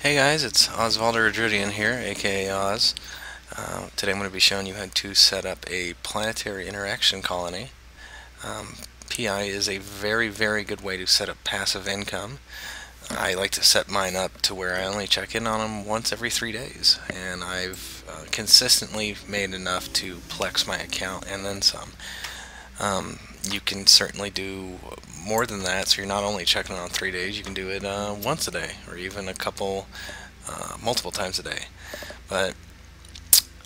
Hey guys, it's Oswald Rodridian here, aka Oz. Today I'm going to be showing you how to set up a planetary interaction colony. PI is a very good way to set up passive income. I like to set mine up to where I only check in on them once every 3 days, and I've consistently made enough to plex my account and then some. You can certainly do more than that, so you're not only checking on 3 days, you can do it once a day or even multiple times a day. But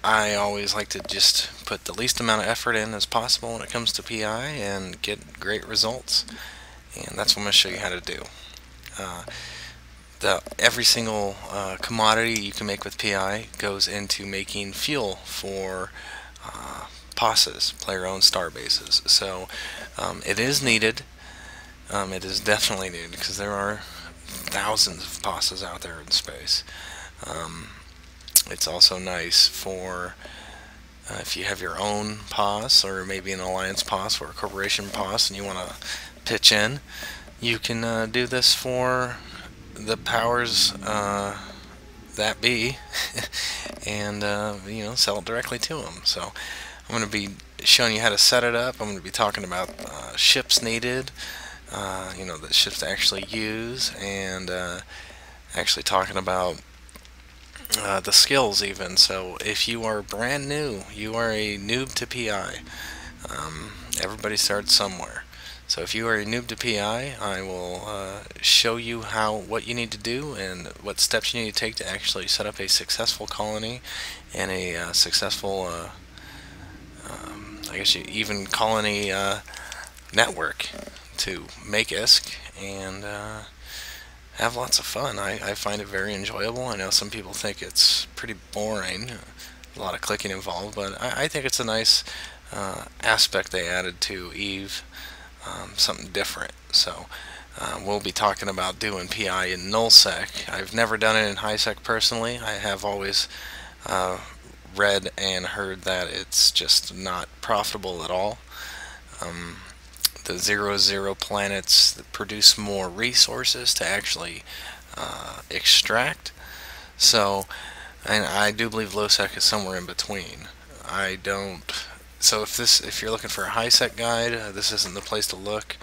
I always like to just put the least amount of effort in as possible when it comes to PI and get great results, and that's what I'm going to show you how to do. Every single commodity you can make with PI goes into making fuel for POSs, player-owned star bases. So it is needed. It is definitely needed because there are thousands of POSs out there in space. It's also nice for if you have your own POS or maybe an alliance POS or a corporation POS and you want to pitch in, you can do this for the powers that be and sell it directly to them. So I'm going to be showing you how to set it up. I'm going to be talking about ships needed, the ships to actually use, and actually talking about the skills even. So if you are brand new, you are a noob to PI. Everybody starts somewhere. So if you are a noob to PI, I will show you what you need to do and what steps you need to take to actually set up a successful colony and a successful, I guess you even colony network to make ISK and have lots of fun. I find it very enjoyable. I know some people think it's pretty boring, a lot of clicking involved, but I think it's a nice aspect they added to EVE. Something different. So we'll be talking about doing PI in nullsec. I've never done it in highsec personally. I have always read and heard that it's just not profitable at all. The 0-0 planets that produce more resources to actually extract. So, and I do believe lowsec is somewhere in between. I don't. So if you're looking for a high-sec guide, this isn't the place to look.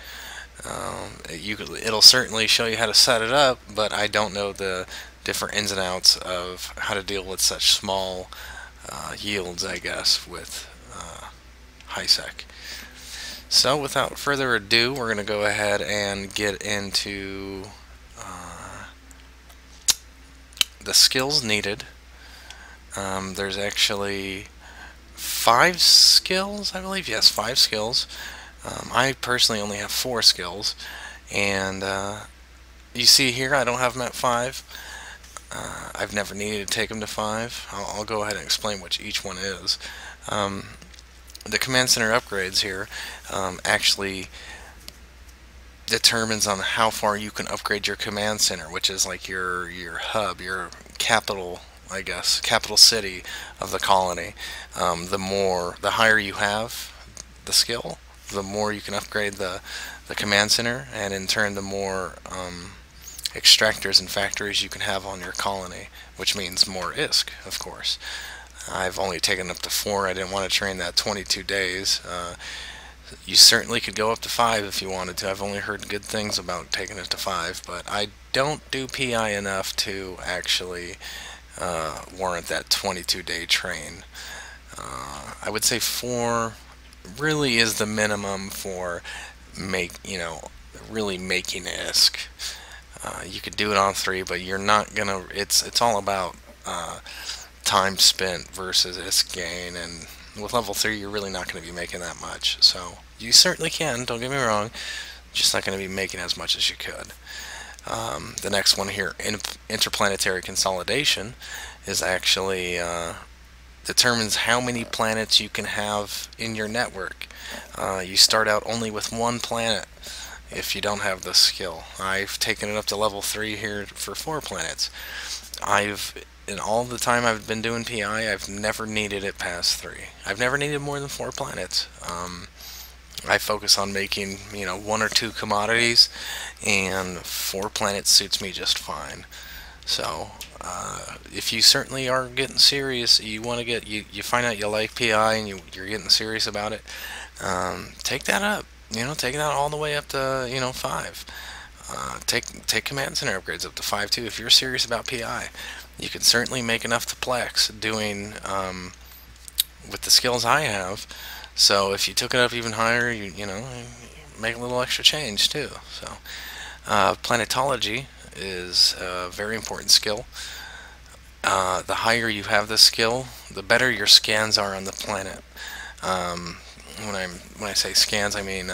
It'll certainly show you how to set it up, but I don't know the different ins and outs of how to deal with such small yields, I guess, with high-sec. So without further ado, we're going to go ahead and get into the skills needed. There's actually 5 skills, I believe. Yes, 5 skills. I personally only have 4 skills, and you see here I don't have them at 5. I've never needed to take them to 5. I'll go ahead and explain which each one is. The command center upgrades here actually determines on how far you can upgrade your command center, which is like your hub, your capital, I guess, capital city of the colony. The higher you have the skill, the more you can upgrade the command center, and in turn the more extractors and factories you can have on your colony, which means more ISK, of course. I've only taken up to 4. I didn't want to train that 22 days. You certainly could go up to 5 if you wanted to. I've only heard good things about taking it to 5, but I don't do PI enough to actually warrant that 22-day train. I would say 4 really is the minimum for really making ISK. You could do it on 3, but you're not gonna. It's all about time spent versus ISK gain, and with level 3 you're really not going to be making that much. So you certainly can, don't get me wrong, just not going to be making as much as you could. The next one here, interplanetary consolidation, is actually determines how many planets you can have in your network. You start out only with 1 planet if you don't have the skill. I've taken it up to level 3 here for 4 planets. In all the time I've been doing PI, I've never needed it past 3. I've never needed more than 4 planets. I focus on making 1 or 2 commodities, and 4 planets suits me just fine. So if you certainly are getting serious, you want to get you find out you like PI and you're getting serious about it, take that up. Take that all the way up to 5. Take command center upgrades up to 5 too. If you're serious about PI, you can certainly make enough to plex doing with the skills I have. So if you took it up even higher, you make a little extra change too. So planetology is a very important skill. The higher you have the skill, the better your scans are on the planet. Um, when I say scans, I mean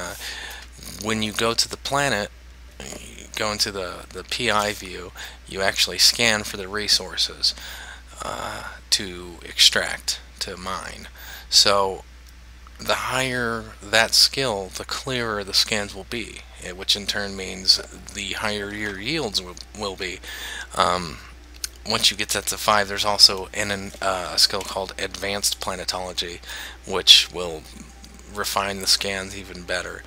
when you go to the planet, you go into the PI view, you actually scan for the resources to extract, to mine. So the higher that skill, the clearer the scans will be, which in turn means the higher your yields will be. Once you get that to 5, there's also a skill called advanced planetology, which will refine the scans even better.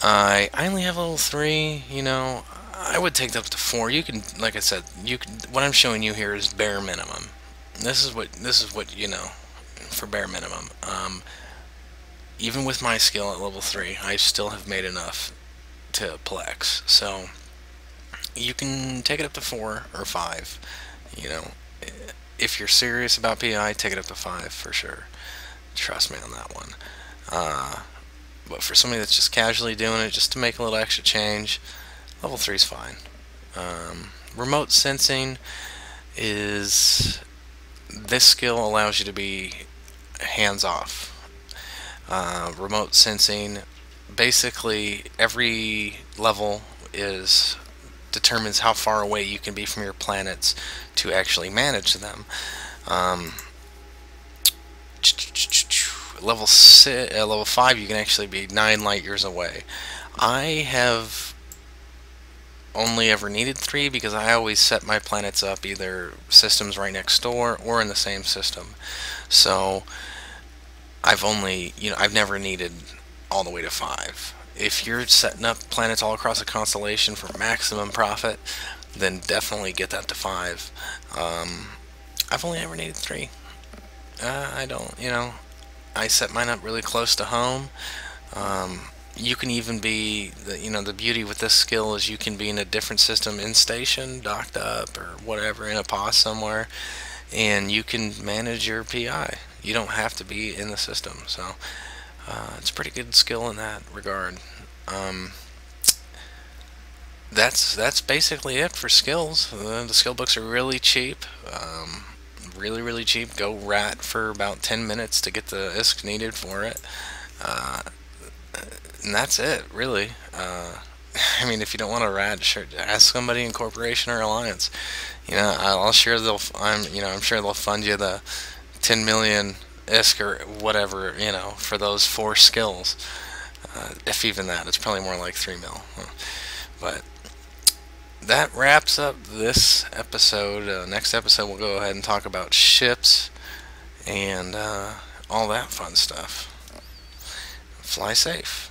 I only have level 3. I would take that up to 4. You can, like I said, what I'm showing you here is bare minimum. This is what for bare minimum. Even with my skill at level 3, I still have made enough to plex. So you can take it up to 4 or 5. If you're serious about PI, take it up to 5 for sure. Trust me on that one. But for somebody that's just casually doing it, just to make a little extra change, level 3 is fine. Remote sensing is, this skill allows you to be hands off. Remote sensing, basically every level determines how far away you can be from your planets to actually manage them. Level 5, you can actually be 9 light years away. I have only ever needed 3 because I always set my planets up either systems right next door or in the same system. So I've never needed all the way to 5. If you're setting up planets all across a constellation for maximum profit, then definitely get that to 5. I've only ever needed 3. I don't, I set mine up really close to home. You can even be, the beauty with this skill is you can be in a different system in station, docked up, or whatever, in a POS somewhere, and you can manage your PI. You don't have to be in the system. So it's a pretty good skill in that regard. That's basically it for skills. The skill books are really cheap. Really cheap. Go rat for about 10 minutes to get the ISK needed for it. And that's it, really. I mean, if you don't want to rat, sure, ask somebody in corporation or alliance. I'm sure they'll fund you the 10 million ISK or whatever, for those 4 skills. If even that, it's probably more like 3 mil. But that wraps up this episode. Next episode, we'll go ahead and talk about ships and all that fun stuff. Fly safe.